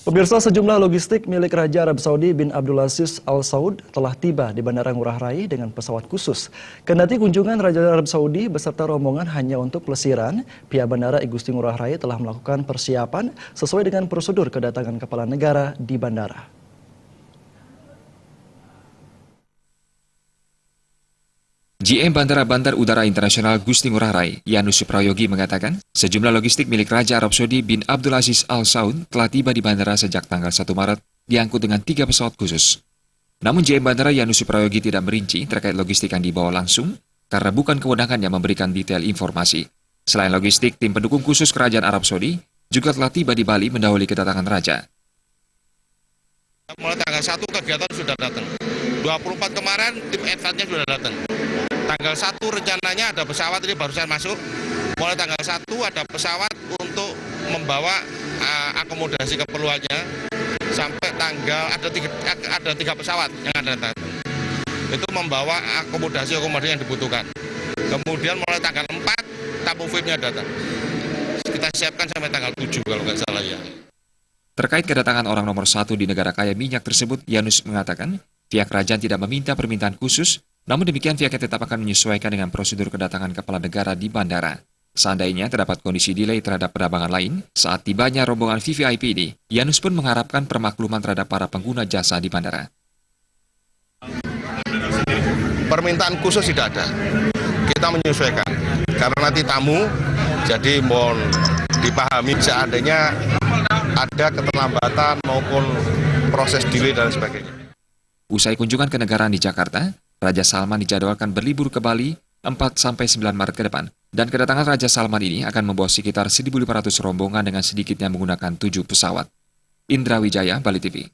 Pemirsa, sejumlah logistik milik Raja Arab Saudi bin Abdulaziz Al Saud telah tiba di Bandara Ngurah Rai dengan pesawat khusus. Kendati kunjungan Raja Arab Saudi beserta rombongan hanya untuk pelesiran, pihak Bandara Igusti Ngurah Rai telah melakukan persiapan sesuai dengan prosedur kedatangan kepala negara di bandara. GM Bandar Udara Internasional Gusti Ngurah Rai, Yanus Suprayogi mengatakan, sejumlah logistik milik Raja Arab Saudi bin Abdulaziz Al Saud telah tiba di bandara sejak tanggal 1 Maret, diangkut dengan 3 pesawat khusus. Namun GM Bandara Yanus Suprayogi tidak merinci terkait logistik yang dibawa langsung, karena bukan kewenangannya memberikan detail informasi. Selain logistik, tim pendukung khusus Kerajaan Arab Saudi juga telah tiba di Bali mendahului kedatangan Raja. Mulai tanggal 1 kegiatan sudah datang. 24 kemarin tim advance-nya sudah datang. Tanggal 1 rencananya ada pesawat, ini barusan masuk. Mulai tanggal 1 ada pesawat untuk membawa akomodasi keperluannya. Sampai tanggal ada 3 pesawat yang ada datang. Itu membawa akomodasi yang dibutuhkan. Kemudian mulai tanggal 4 tamu VIP-nya datang. Kita siapkan sampai tanggal 7 kalau nggak salah ya. Terkait kedatangan orang nomor 1 di negara kaya minyak tersebut, Yanus mengatakan, pihak kerajaan tidak meminta permintaan khusus, namun demikian pihaknya tetap akan menyesuaikan dengan prosedur kedatangan kepala negara di bandara. Seandainya terdapat kondisi delay terhadap penerbangan lain, saat tibanya rombongan VVIP ini, Yanus pun mengharapkan permakluman terhadap para pengguna jasa di bandara. Permintaan khusus tidak ada, kita menyesuaikan, karena nanti tamu, jadi mohon dipahami seandainya ada keterlambatan maupun proses delay dan sebagainya. Usai kunjungan ke negaraan di Jakarta, Raja Salman dijadwalkan berlibur ke Bali 4-9 Maret ke depan, dan kedatangan Raja Salman ini akan membawa sekitar 1.500 rombongan dengan sedikitnya menggunakan 7 pesawat. Indra Wijaya, Bali TV.